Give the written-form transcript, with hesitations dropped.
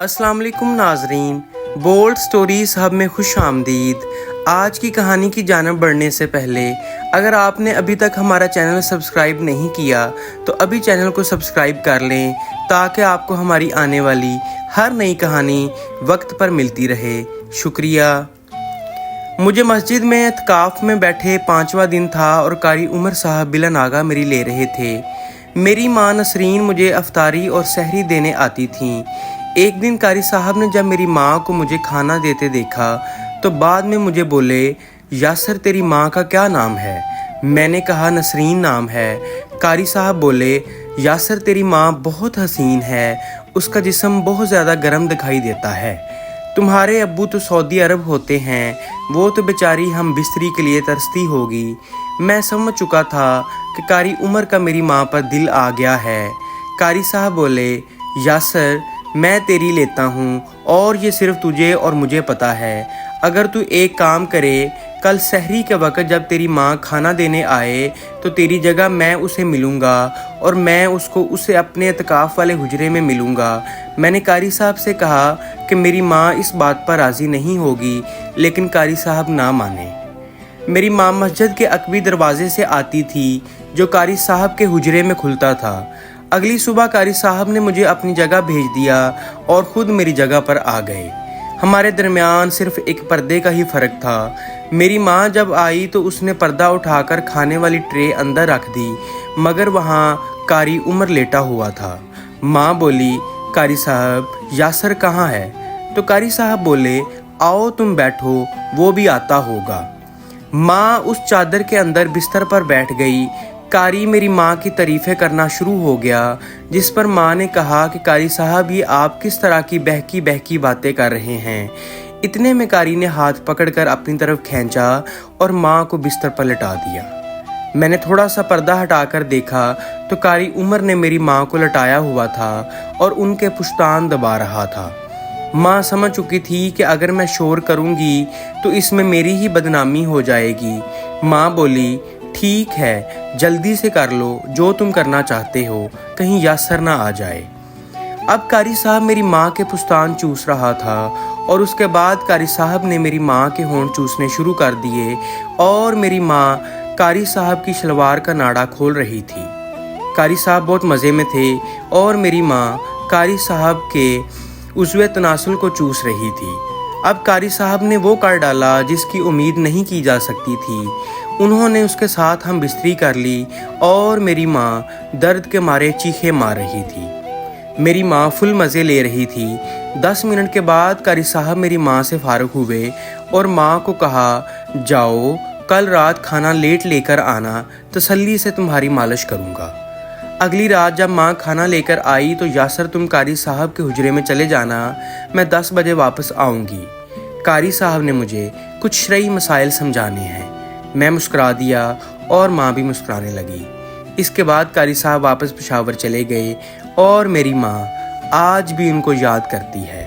अस्सलाम वालेकुम नाजरीन, बोल्ड स्टोरीज हब में खुश आमदीद। आज की कहानी की जानब बढ़ने से पहले अगर आपने अभी तक हमारा चैनल सब्सक्राइब नहीं किया तो अभी चैनल को सब्सक्राइब कर लें ताकि आपको हमारी आने वाली हर नई कहानी वक्त पर मिलती रहे। शुक्रिया। मुझे मस्जिद में एतकाफ़ में बैठे 5वां दिन था और कारी उमर साहब बिला नागा मेरी ले रहे थे। मेरी माँ नसरीन मुझे अफ्तारी और सहरी देने आती थीं। एक दिन कारी साहब ने जब मेरी माँ को मुझे खाना देते देखा तो बाद में मुझे बोले, यासर तेरी माँ का क्या नाम है? मैंने कहा नसरीन नाम है। कारी साहब बोले, यासर तेरी माँ बहुत हसीन है, उसका जिस्म बहुत ज़्यादा गर्म दिखाई देता है। तुम्हारे अब्बू तो सऊदी अरब होते हैं, वो तो बेचारी हम बिस्तरी के लिए तरसती होगी। मैं समझ चुका था कि कारी उमर का मेरी माँ पर दिल आ गया है। कारी साहब बोले, यासर मैं तेरी लेता हूँ और ये सिर्फ तुझे और मुझे पता है। अगर तू एक काम करे, कल सहरी के वक्त जब तेरी माँ खाना देने आए तो तेरी जगह मैं उसे मिलूँगा और मैं उसको उसे अपने एतकाफ़ वाले हुजरे में मिलूँगा। मैंने कारी साहब से कहा कि मेरी माँ इस बात पर राज़ी नहीं होगी, लेकिन कारी साहब ना माने। मेरी माँ मस्जिद के अकबी दरवाजे से आती थी जो कारी साहब के हुजरे में खुलता था। अगली सुबह कारी साहब ने मुझे अपनी जगह भेज दिया और ख़ुद मेरी जगह पर आ गए। हमारे दरमियान सिर्फ एक पर्दे का ही फ़र्क था। मेरी माँ जब आई तो उसने पर्दा उठाकर खाने वाली ट्रे अंदर रख दी, मगर वहाँ कारी उमर लेटा हुआ था। माँ बोली, कारी साहब यासर कहाँ है? तो कारी साहब बोले, आओ तुम बैठो, वो भी आता होगा। माँ उस चादर के अंदर बिस्तर पर बैठ गई। कारी मेरी माँ की तारीफ़ें करना शुरू हो गया, जिस पर माँ ने कहा कि कारी साहब ये आप किस तरह की बहकी बहकी बातें कर रहे हैं। इतने में कारी ने हाथ पकड़कर अपनी तरफ खींचा और माँ को बिस्तर पर लटा दिया। मैंने थोड़ा सा पर्दा हटाकर देखा तो कारी उमर ने मेरी माँ को लटाया हुआ था और उनके पुश्तान दबा रहा था। माँ समझ चुकी थी कि अगर मैं शोर करूँगी तो इसमें मेरी ही बदनामी हो जाएगी। माँ बोली, ठीक है, जल्दी से कर लो जो तुम करना चाहते हो, कहीं यासर ना आ जाए। अब कारी साहब मेरी माँ के पुस्तान चूस रहा था और उसके बाद कारी साहब ने मेरी माँ के होंठ चूसने शुरू कर दिए और मेरी माँ कारी साहब की शलवार का नाड़ा खोल रही थी। कारी साहब बहुत मज़े में थे और मेरी माँ कारी साहब के उज़्वे तनासुल को चूस रही थी। अब कारी साहब ने वो कर डाला जिसकी उम्मीद नहीं की जा सकती थी। उन्होंने उसके साथ हम बिस्तरी कर ली और मेरी माँ दर्द के मारे चीखें मार रही थी। मेरी माँ फुल मज़े ले रही थी। 10 मिनट के बाद कारी साहब मेरी माँ से फारुग हुए और माँ को कहा, जाओ कल रात खाना लेट लेकर आना, तसल्ली से तुम्हारी मालिश करूँगा। अगली रात जब माँ खाना लेकर आई तो यासर तुम कारी साहब के हुजरे में चले जाना, मैं 10 बजे वापस आऊँगी। कारी साहब ने मुझे कुछ शरई मसाइल समझाने हैं। मैं मुस्कुरा दिया और माँ भी मुस्कुराने लगी। इसके बाद कारी साहब वापस पेशावर चले गए और मेरी माँ आज भी उनको याद करती है।